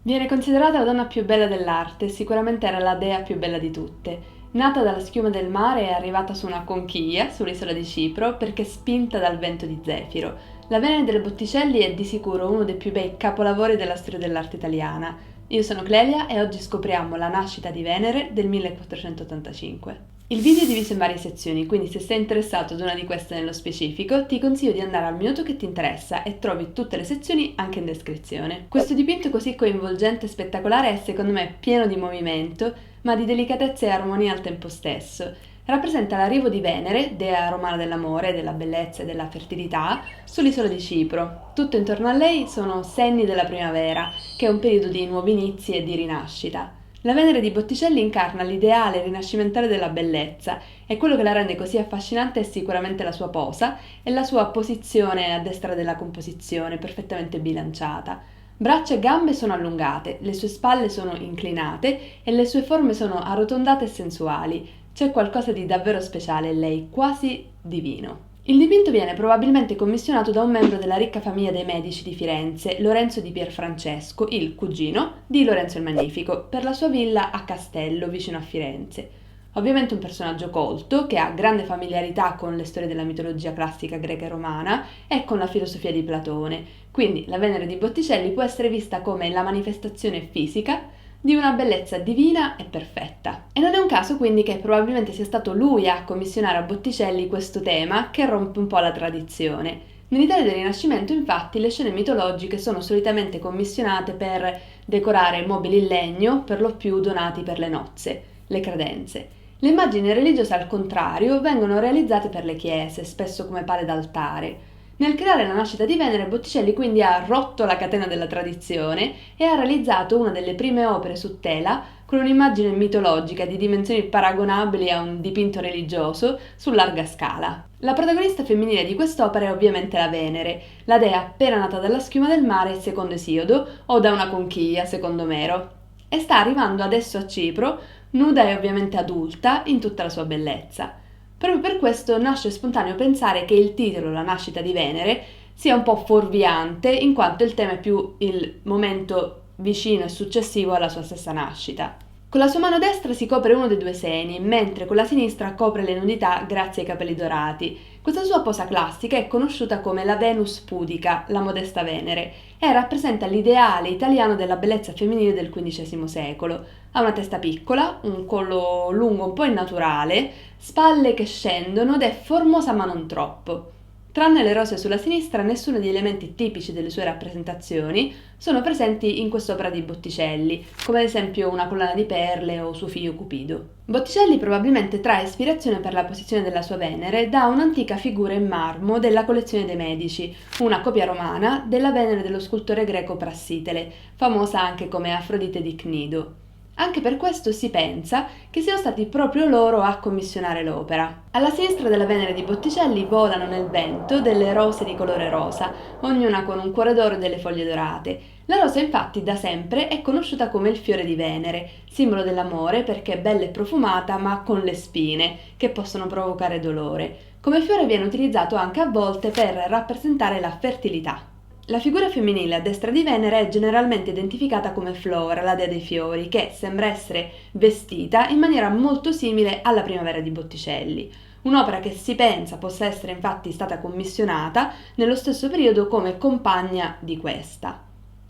Viene considerata la donna più bella dell'arte e sicuramente era la dea più bella di tutte. Nata dalla schiuma del mare è arrivata su una conchiglia sull'isola di Cipro perché spinta dal vento di Zefiro. La Venere delle Botticelli è di sicuro uno dei più bei capolavori della storia dell'arte italiana. Io sono Clelia e oggi scopriamo la nascita di Venere del 1485. Il video è diviso in varie sezioni, quindi se sei interessato ad una di queste nello specifico, ti consiglio di andare al minuto che ti interessa e trovi tutte le sezioni anche in descrizione. Questo dipinto così coinvolgente e spettacolare è secondo me pieno di movimento, ma di delicatezza e armonia al tempo stesso. Rappresenta l'arrivo di Venere, dea romana dell'amore, della bellezza e della fertilità, sull'isola di Cipro. Tutto intorno a lei sono segni della primavera, che è un periodo di nuovi inizi e di rinascita. La Venere di Botticelli incarna l'ideale rinascimentale della bellezza e quello che la rende così affascinante è sicuramente la sua posa e la sua posizione a destra della composizione, perfettamente bilanciata. Braccia e gambe sono allungate, le sue spalle sono inclinate e le sue forme sono arrotondate e sensuali. C'è qualcosa di davvero speciale in lei, quasi divino. Il dipinto viene probabilmente commissionato da un membro della ricca famiglia dei Medici di Firenze, Lorenzo di Pierfrancesco, il cugino di Lorenzo il Magnifico, per la sua villa a Castello, vicino a Firenze. Ovviamente un personaggio colto, che ha grande familiarità con le storie della mitologia classica greca e romana e con la filosofia di Platone, quindi la Venere di Botticelli può essere vista come la manifestazione fisica di una bellezza divina e perfetta. E non è un caso quindi che probabilmente sia stato lui a commissionare a Botticelli questo tema che rompe un po' la tradizione. Nell'Italia del Rinascimento, infatti, le scene mitologiche sono solitamente commissionate per decorare mobili in legno, per lo più donati per le nozze, le credenze. Le immagini religiose, al contrario, vengono realizzate per le chiese, spesso come pale d'altare. Nel creare la nascita di Venere, Botticelli quindi ha rotto la catena della tradizione e ha realizzato una delle prime opere su tela con un'immagine mitologica di dimensioni paragonabili a un dipinto religioso su larga scala. La protagonista femminile di quest'opera è ovviamente la Venere, la dea appena nata dalla schiuma del mare secondo Esiodo o da una conchiglia secondo Omero, e sta arrivando adesso a Cipro, nuda e ovviamente adulta, in tutta la sua bellezza. Proprio per questo nasce spontaneo pensare che il titolo, La nascita di Venere, sia un po' fuorviante, in quanto il tema è più il momento vicino e successivo alla sua stessa nascita. Con la sua mano destra si copre uno dei due seni, mentre con la sinistra copre le nudità grazie ai capelli dorati. Questa sua posa classica è conosciuta come la Venus pudica, la modesta Venere, e rappresenta l'ideale italiano della bellezza femminile del XV secolo. Ha una testa piccola, un collo lungo un po' innaturale, spalle che scendono ed è formosa ma non troppo. Tranne le rose sulla sinistra, nessuno degli elementi tipici delle sue rappresentazioni sono presenti in quest'opera di Botticelli, come ad esempio una collana di perle o suo figlio Cupido. Botticelli probabilmente trae ispirazione per la posizione della sua Venere da un'antica figura in marmo della collezione dei Medici, una copia romana della Venere dello scultore greco Prassitele, famosa anche come Afrodite di Cnido. Anche per questo si pensa che siano stati proprio loro a commissionare l'opera. Alla sinistra della Venere di Botticelli volano nel vento delle rose di colore rosa, ognuna con un cuore d'oro e delle foglie dorate. La rosa infatti da sempre è conosciuta come il fiore di Venere, simbolo dell'amore perché è bella e profumata ma con le spine, che possono provocare dolore. Come fiore viene utilizzato anche a volte per rappresentare la fertilità. La figura femminile a destra di Venere è generalmente identificata come Flora, la dea dei fiori, che sembra essere vestita in maniera molto simile alla Primavera di Botticelli. Un'opera che si pensa possa essere infatti stata commissionata nello stesso periodo come compagna di questa.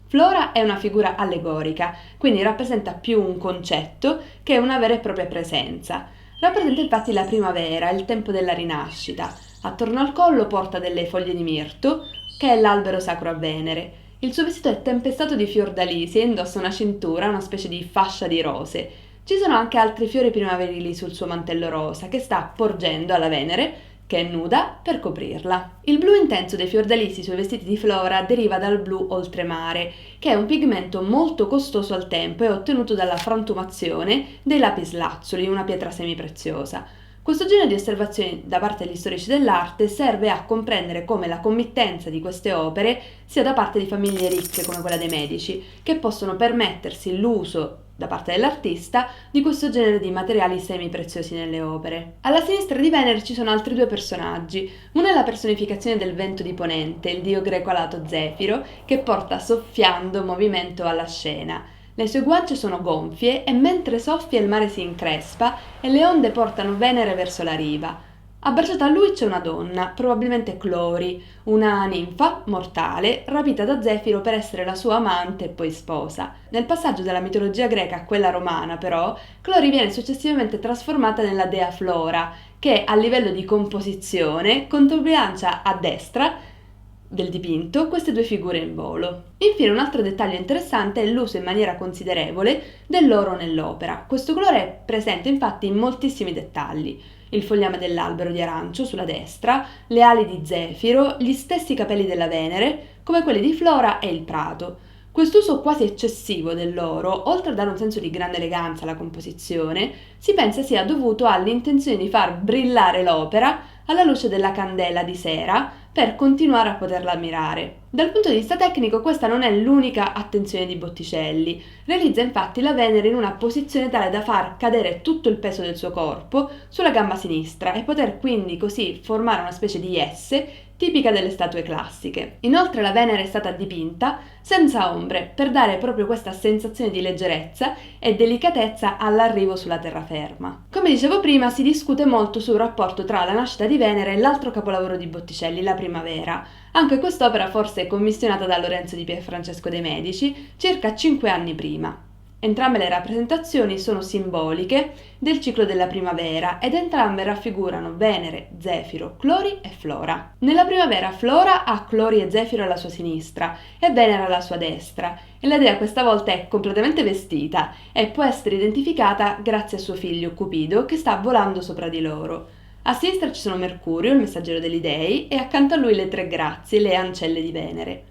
Flora è una figura allegorica, quindi rappresenta più un concetto che una vera e propria presenza. Rappresenta infatti la primavera, il tempo della rinascita. Attorno al collo porta delle foglie di mirto, che è l'albero sacro a Venere. Il suo vestito è tempestato di fiordalisi e indossa una cintura, una specie di fascia di rose. Ci sono anche altri fiori primaverili sul suo mantello rosa che sta porgendo alla Venere, che è nuda, per coprirla. Il blu intenso dei fiordalisi sui vestiti di Flora deriva dal blu oltremare, che è un pigmento molto costoso al tempo e ottenuto dalla frantumazione dei lapislazzuli, una pietra semipreziosa. Questo genere di osservazioni da parte degli storici dell'arte serve a comprendere come la committenza di queste opere sia da parte di famiglie ricche come quella dei Medici, che possono permettersi l'uso da parte dell'artista, di questo genere di materiali semi-preziosi nelle opere. Alla sinistra di Venere ci sono altri due personaggi. Uno è la personificazione del vento di Ponente, il dio greco alato Zefiro, che porta soffiando movimento alla scena. Le sue guance sono gonfie e mentre soffia il mare si increspa e le onde portano Venere verso la riva. Abbracciata a lui c'è una donna, probabilmente Clori, una ninfa mortale rapita da Zefiro per essere la sua amante e poi sposa. Nel passaggio dalla mitologia greca a quella romana, però, Clori viene successivamente trasformata nella dea Flora, che a livello di composizione controbilancia a destra del dipinto queste due figure in volo. Infine un altro dettaglio interessante è l'uso in maniera considerevole dell'oro nell'opera. Questo colore è presente infatti in moltissimi dettagli. Il fogliame dell'albero di arancio sulla destra, le ali di Zefiro, gli stessi capelli della Venere, come quelli di Flora e il prato. Quest'uso quasi eccessivo dell'oro, oltre a dare un senso di grande eleganza alla composizione, si pensa sia dovuto all'intenzione di far brillare l'opera alla luce della candela di sera per continuare a poterla ammirare. Dal punto di vista tecnico questa non è l'unica attenzione di Botticelli. Realizza infatti la Venere in una posizione tale da far cadere tutto il peso del suo corpo sulla gamba sinistra e poter quindi così formare una specie di S tipica delle statue classiche. Inoltre la Venere è stata dipinta senza ombre per dare proprio questa sensazione di leggerezza e delicatezza all'arrivo sulla terraferma. Come dicevo prima, si discute molto sul rapporto tra la nascita di Venere e l'altro capolavoro di Botticelli, La Primavera. Anche quest'opera forse è commissionata da Lorenzo di Pierfrancesco de' Medici circa 5 anni prima. Entrambe le rappresentazioni sono simboliche del ciclo della primavera ed entrambe raffigurano Venere, Zefiro, Clori e Flora. Nella primavera Flora ha Clori e Zefiro alla sua sinistra e Venere alla sua destra e la dea questa volta è completamente vestita e può essere identificata grazie a suo figlio Cupido che sta volando sopra di loro. A sinistra ci sono Mercurio, il messaggero degli dei, e accanto a lui le tre grazie, le ancelle di Venere.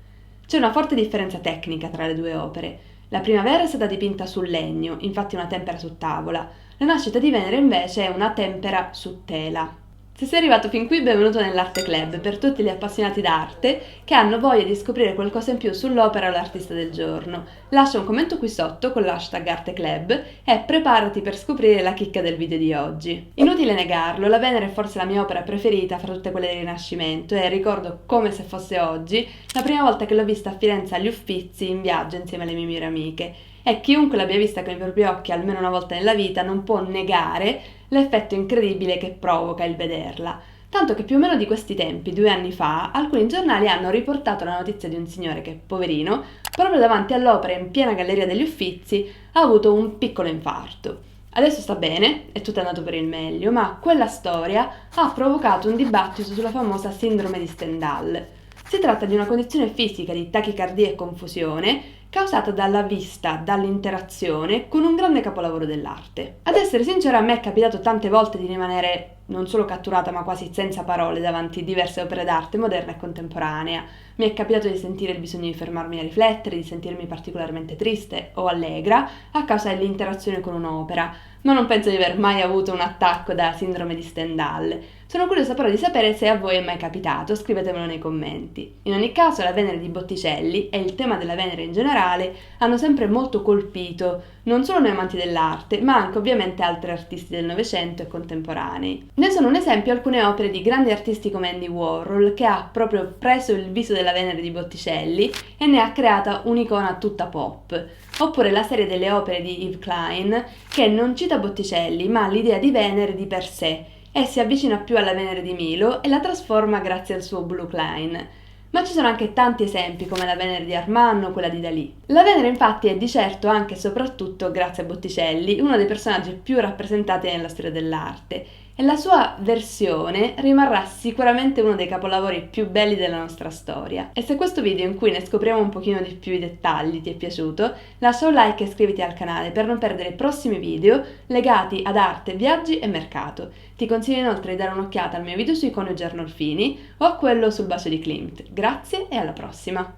C'è una forte differenza tecnica tra le due opere. La primavera è stata dipinta sul legno, infatti una tempera su tavola. La nascita di Venere invece è una tempera su tela. Se sei arrivato fin qui, benvenuto nell'Arte Club, per tutti gli appassionati d'arte che hanno voglia di scoprire qualcosa in più sull'opera o l'artista del giorno. Lascia un commento qui sotto con l'hashtag Arte Club e preparati per scoprire la chicca del video di oggi. Inutile negarlo, la Venere è forse la mia opera preferita fra tutte quelle del Rinascimento e ricordo come se fosse oggi la prima volta che l'ho vista a Firenze agli Uffizi in viaggio insieme alle mie migliori amiche. E chiunque l'abbia vista con i propri occhi almeno una volta nella vita non può negare l'effetto incredibile che provoca il vederla. Tanto che più o meno di questi tempi, 2 anni fa, alcuni giornali hanno riportato la notizia di un signore che, poverino, proprio davanti all'opera in piena galleria degli Uffizi, ha avuto un piccolo infarto. Adesso sta bene, è tutto andato per il meglio, ma quella storia ha provocato un dibattito sulla famosa sindrome di Stendhal. Si tratta di una condizione fisica di tachicardia e confusione causata dalla vista, dall'interazione con un grande capolavoro dell'arte. Ad essere sincera, a me è capitato tante volte di rimanere non solo catturata ma quasi senza parole davanti a diverse opere d'arte moderna e contemporanea. Mi è capitato di sentire il bisogno di fermarmi a riflettere, di sentirmi particolarmente triste o allegra a causa dell'interazione con un'opera, ma non penso di aver mai avuto un attacco da sindrome di Stendhal. Sono curiosa però di sapere se a voi è mai capitato, scrivetemelo nei commenti. In ogni caso la Venere di Botticelli e il tema della Venere in generale hanno sempre molto colpito non solo noi amanti dell'arte, ma anche ovviamente altri artisti del Novecento e contemporanei. Ne sono un esempio alcune opere di grandi artisti come Andy Warhol, che ha proprio preso il viso della Venere di Botticelli e ne ha creata un'icona tutta pop. Oppure la serie delle opere di Yves Klein, che non cita Botticelli, ma l'idea di Venere di per sé, e si avvicina più alla Venere di Milo e la trasforma grazie al suo Blue Klein. Ma ci sono anche tanti esempi come la Venere di Armand o quella di Dalì. La Venere infatti è di certo anche e soprattutto, grazie a Botticelli, uno dei personaggi più rappresentati nella storia dell'arte e la sua versione rimarrà sicuramente uno dei capolavori più belli della nostra storia. E se questo video in cui ne scopriamo un pochino di più i dettagli ti è piaciuto, lascia un like e iscriviti al canale per non perdere i prossimi video legati ad arte, viaggi e mercato. Ti consiglio inoltre di dare un'occhiata al mio video sui coniugi Arnolfini o a quello sul bacio di Klimt. Grazie e alla prossima!